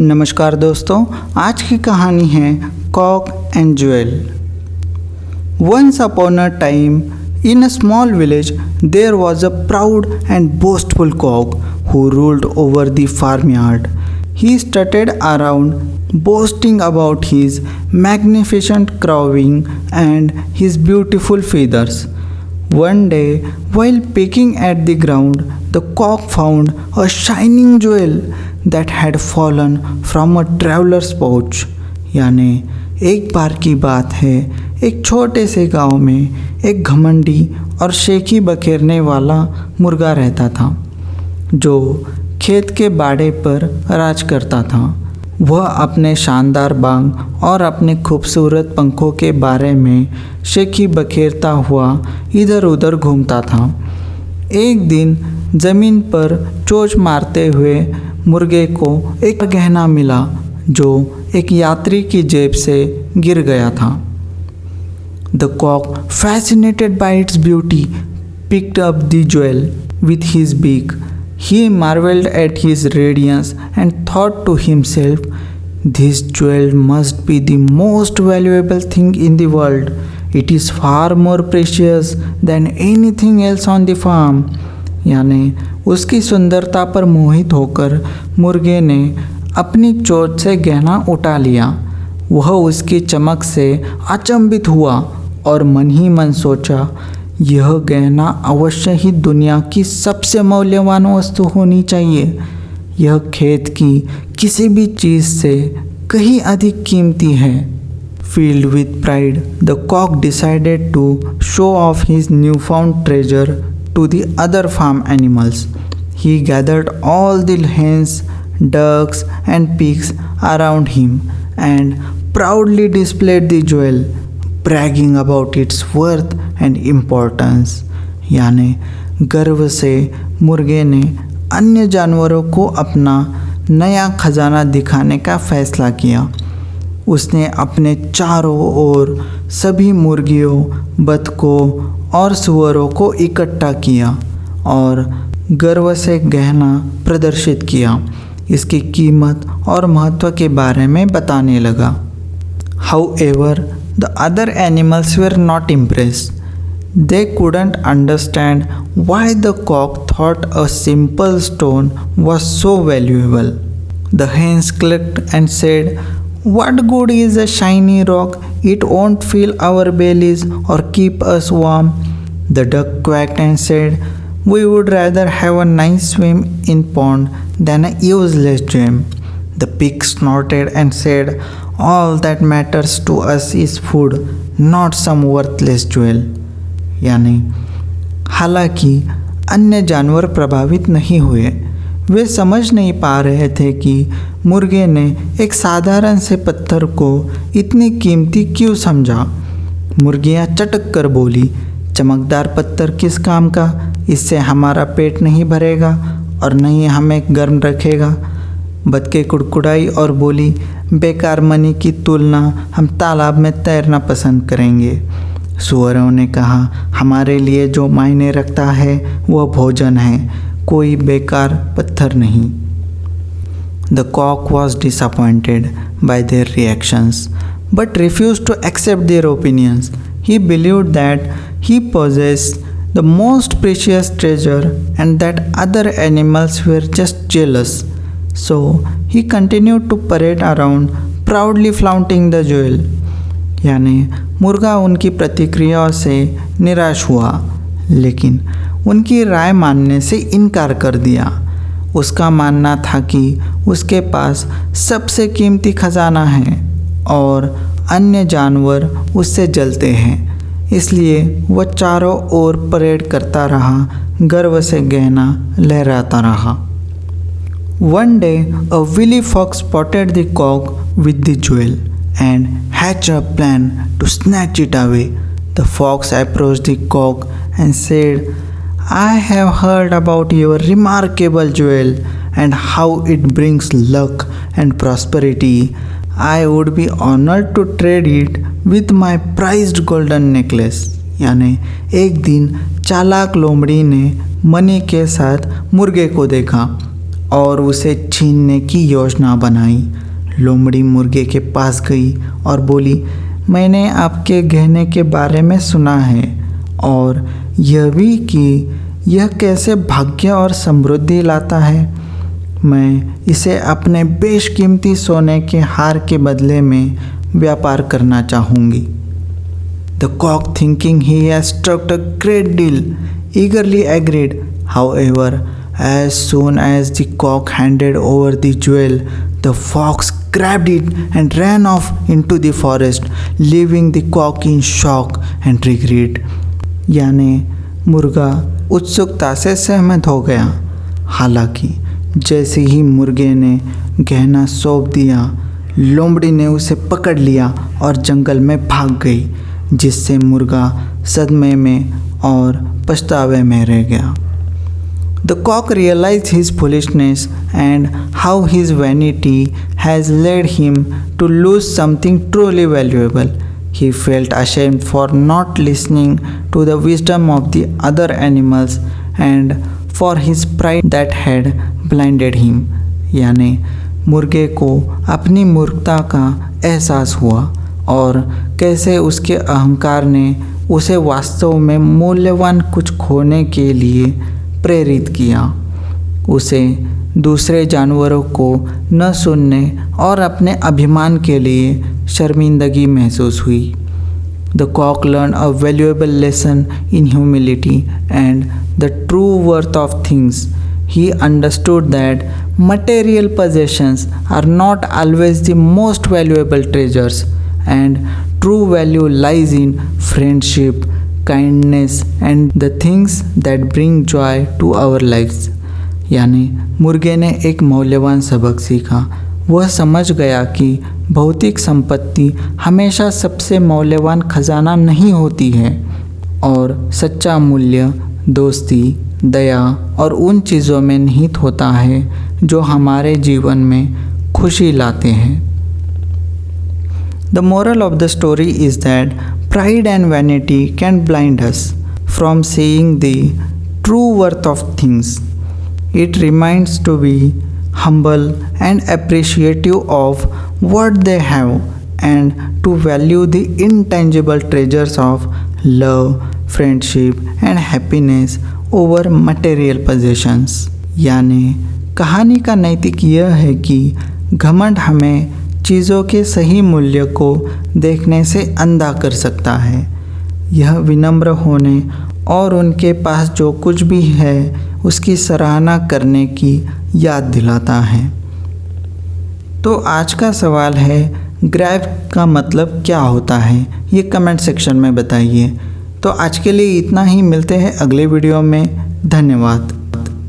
नमस्कार दोस्तों, आज की कहानी है cock and jewel. Once upon a time in a small village there was a proud and boastful cock who ruled over the farmyard. He strutted around boasting about his magnificent crowing and his beautiful feathers. One day, while pecking at the ground, the cock found a shining jewel that had fallen from a traveler's pouch. यानी एक बार की बात है, एक छोटे से गांव में एक घमंडी और शेखी बखेरने वाला मुर्गा रहता था जो खेत के बाड़े पर राज करता था। वह अपने शानदार बांग और अपने खूबसूरत पंखों के बारे में शेखी बखेरता हुआ इधर उधर घूमता था। एक दिन ज़मीन पर चोंच मारते हुए मुर्गे को एक गहना मिला जो एक यात्री की जेब से गिर गया था। The cock, fascinated by its beauty, picked up the jewel with his beak. He marveled at his radiance and thought to himself, "This jewel must be the most valuable thing in the world. It is far more precious than anything else on the farm." यानी उसकी सुंदरता पर मोहित होकर मुर्गे ने अपनी चोंच से गहना उठा लिया। वह उसकी चमक से अचंभित हुआ और मन ही मन सोचा, यह गहना अवश्य ही दुनिया की सबसे मूल्यवान वस्तु होनी चाहिए। यह खेत की किसी भी चीज़ से कहीं अधिक कीमती है। Filled with pride, the cock decided to show off his newfound treasure to the other farm animals. He gathered all the hens, ducks and pigs around him and proudly displayed the jewel, bragging about its worth and importance. यानी गर्व से मुर्गे ने अन्य जानवरों को अपना नया खजाना दिखाने का फैसला किया। उसने अपने चारों ओर सभी मुर्गियों, बतखों और सुअरों को इकट्ठा किया और गर्व से गहना प्रदर्शित किया। इसकी कीमत और महत्व के बारे में बताने लगा। However, the other animals were not impressed. They couldn't understand why the cock thought a simple stone was so valuable. The hens clucked and said, "What good is a shiny rock? It won't fill our bellies or keep us warm." The duck quacked and said, "We would rather have a nice swim in pond than a useless gem." The pig snorted and said, "All that matters to us is food, not some worthless jewel." यानी हालांकि अन्य जानवर प्रभावित नहीं हुए, वे समझ नहीं पा रहे थे कि मुर्गे ने एक साधारण से पत्थर को इतनी कीमती क्यों समझा। मुर्गियाँ चटक कर बोली, "चमकदार पत्थर किस काम का? इससे हमारा पेट नहीं भरेगा और न ही हमें गर्म रखेगा।" बतखे कुड़कुड़ाई और बोली, "बेकार मनी की तुलना हम तालाब में तैरना पसंद करेंगे।" सुअरों ने कहा, "हमारे लिए जो मायने रखता है वह भोजन है, कोई बेकार पत्थर नहीं।" The cock was disappointed by their reactions, but refused to accept their opinions. He believed that he possessed the most precious treasure and that other animals were just jealous. So he continued to parade around, proudly flaunting the jewel. यानी मुर्गा उनकी प्रतिक्रियाओं से निराश हुआ, लेकिन उनकी राय मानने से इनकार कर दिया। उसका मानना था कि उसके पास सबसे कीमती खजाना है और अन्य जानवर उससे जलते हैं, इसलिए वह चारों ओर परेड करता रहा, गर्व से गहना लहराता रहा। One day, a wily fox spotted the cock with the jewel and hatched a plan to snatch it away. The fox approached the cock and said, "I have heard about your remarkable jewel and how it brings luck and prosperity. I would be honored to trade it with my prized golden necklace." यानी एक दिन चालाक लोमड़ी ने money के साथ मुर्गे को देखा और उसे छीनने की योजना बनाई। लोमड़ी मुर्गे के पास गई और बोली, मैंने आपके गहने के बारे में सुना है और यह भी कि यह कैसे भाग्य और समृद्धि लाता है। मैं इसे अपने बेशकीमती सोने के हार के बदले में व्यापार करना चाहूँगी। The cock, thinking he has struck a great deal, eagerly agreed. However, as soon as the cock handed over the jewel, the fox grabbed it and ran off into the forest, leaving the cock in shock and regret. यानी मुर्गा उत्सुकता से सहमत हो गया। हालांकि जैसे ही मुर्गे ने गहना सौंप दिया, लोमड़ी ने उसे पकड़ लिया और जंगल में भाग गई, जिससे मुर्गा सदमे में और पछतावे में रह गया। The cock realized his foolishness and how his vanity has led him to lose something truly valuable. He felt ashamed for not listening to the wisdom of the other animals and for his pride that had blinded him. यानी मुर्गे को अपनी मूर्खता का एहसास हुआ और कैसे उसके अहंकार ने उसे वास्तव में मूल्यवान कुछ खोने के लिए प्रेरित किया। उसे दूसरे जानवरों को न सुनने और अपने अभिमान के लिए शर्मिंदगी महसूस हुई। The cock learned a valuable lesson in humility and the true worth of things. He understood that material possessions are not always the most valuable treasures, and true value lies in friendship, kindness and the things that bring joy to our lives. यानी मुर्गे ने एक मूल्यवान सबक सीखा। वह समझ गया कि भौतिक संपत्ति हमेशा सबसे मूल्यवान खजाना नहीं होती है और सच्चा मूल्य दोस्ती, दया और उन चीज़ों में निहित होता है जो हमारे जीवन में खुशी लाते हैं। The moral of the story is that pride and vanity can blind us from seeing the true worth of things. It reminds to be humble and appreciative of what they have and to value the intangible treasures of love, friendship and happiness over material possessions. यानी कहानी का नैतिक यह है कि घमंड हमें चीज़ों के सही मूल्य को देखने से अंधा कर सकता है। यह विनम्र होने और उनके पास जो कुछ भी है उसकी सराहना करने की याद दिलाता है। तो आज का सवाल है, ग्रैब का मतलब क्या होता है, ये कमेंट सेक्शन में बताइए। तो आज के लिए इतना ही, मिलते हैं अगले वीडियो में। धन्यवाद।